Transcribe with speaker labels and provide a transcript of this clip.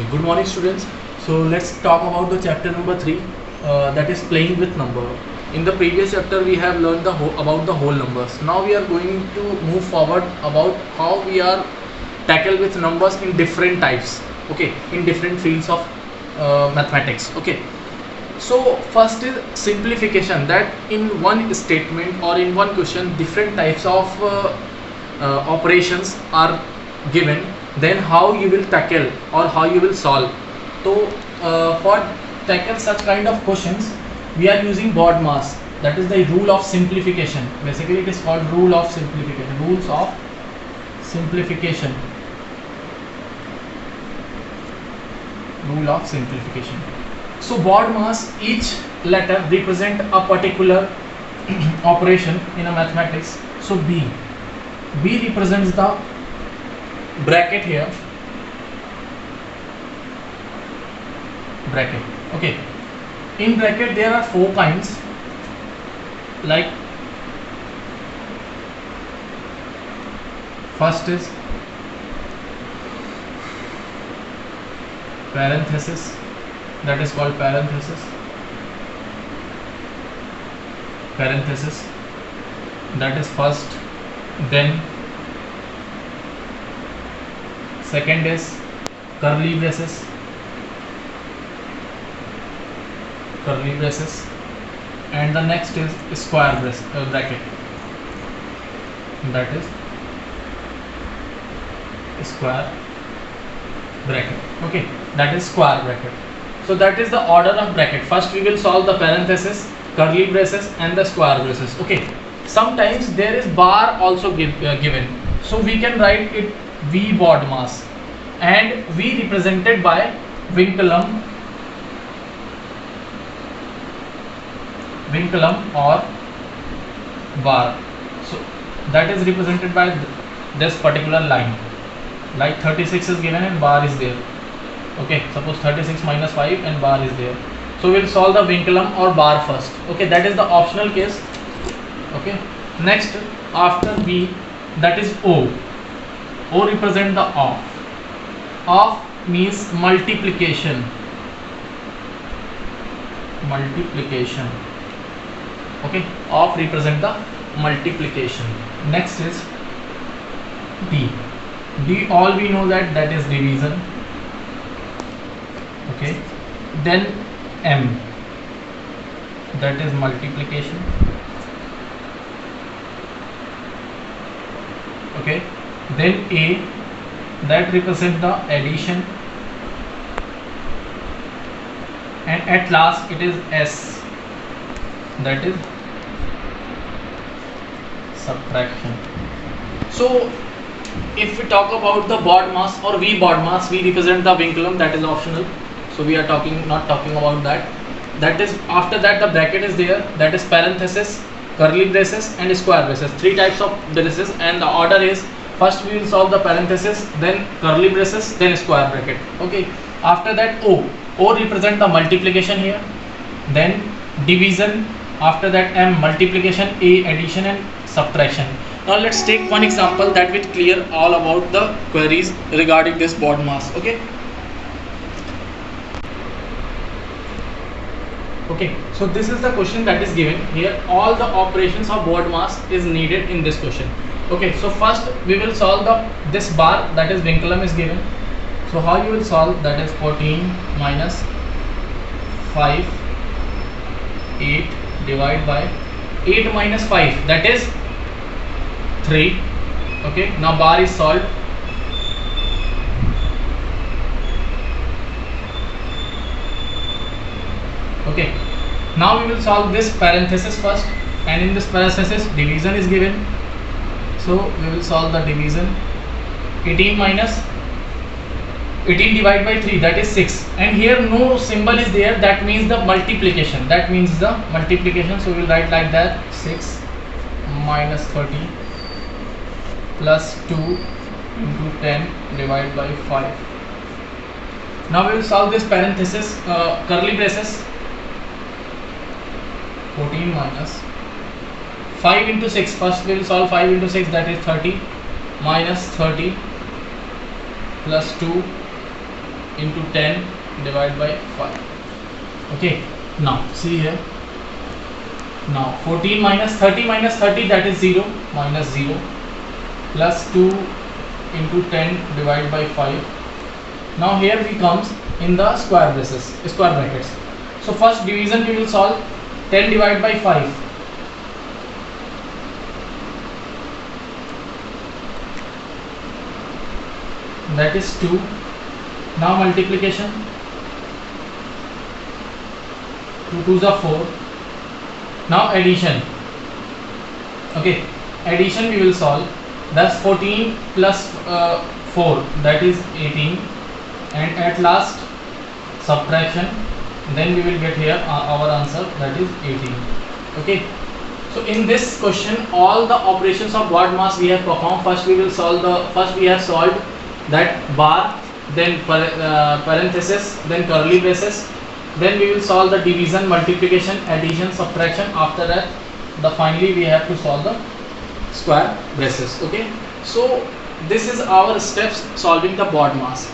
Speaker 1: Good morning, students. So let's talk about the chapter number 3, that is playing with number. In the previous chapter we have learned about the whole numbers. Now we are going to move forward about how we are tackle with numbers in different types, okay, in different fields of mathematics. Okay, so first is simplification, that in one statement or in one question different types of operations are given, then how you will tackle or how you will solve. So for tackle such kind of questions we are using BODMAS, that is the rule of simplification. Basically it is called rule of simplification, rules of simplification, rule of simplification. So BODMAS, each letter represent a particular operation in a mathematics. So B represents the bracket here, bracket. Okay, in bracket there are 4 kinds, like first is parenthesis, that is called parenthesis, that is first. Then second is curly braces, and the next is square bracket, that is square bracket. Okay, that is square bracket. So that is the order of bracket. First we will solve the parenthesis, curly braces and the square braces. Okay, sometimes there is bar also given, so we can write it V BODMAS, and V represented by vinculum or bar. So that is represented by this particular line, like 36 is given and bar is there. Okay, suppose 36 minus 5 and bar is there. So we'll solve the vinculum or bar first. Okay, that is the optional case. Okay, next after B, that is O. O represent the off. Off means multiplication. Okay, off represent the multiplication. Next is D. D, all we know that is division. Okay, then M, that is multiplication. Okay, then A, that represent the addition, and at last it is S, that is subtraction. So if we talk about the BODMAS or V BODMAS, we represent the vinculum, that is optional, so we are not talking about that. That is, after that the bracket is there, that is parenthesis, curly braces and square braces, 3 types of braces, and the order is first we will solve the parenthesis, then curly braces, then square bracket. Okay, after that O represent the multiplication here, then division, after that M multiplication, A addition and subtraction. Now let's take one example that will clear all about the queries regarding this BODMAS. Okay, so this is the question that is given here. All the operations of BODMAS is needed in this question. Okay, so first we will solve this bar, that is vinculum is given. So how you will solve, that is 14 minus 5, 8 divided by 8 minus 5, that is 3. Okay, now bar is solved. Okay, now we will solve this parenthesis first, and in this parenthesis division is given. So we will solve the division. 18 divided by 3, that is 6, and here no symbol is there, that means the multiplication, so we will write like that, 6 minus 30 plus 2 into 10 divided by 5. Now we will solve this parenthesis, curly braces. 14 minus 5 into 6, first we will solve 5 into 6, that is 30, minus 30 plus 2 into 10 divided by 5. Okay, now see here. Now 14 minus 30 that is 0, minus 0, plus 2 into 10 divided by 5. Now here we comes in the square brackets. So first division we will solve. 10 divided by 5. That is 2. Now multiplication. 2 2s are 4. Now addition. Okay, addition we will solve. That's 14 plus 4, that is 18, and at last subtraction. Then we will get here our answer, that is 18. Okay, so in this question all the operations of word mass we have performed. First we have solved that bar, then parenthesis, then curly braces. Then we will solve the division, multiplication, addition, subtraction. After that finally we have to solve the square braces. Okay, so this is our steps solving the board mass.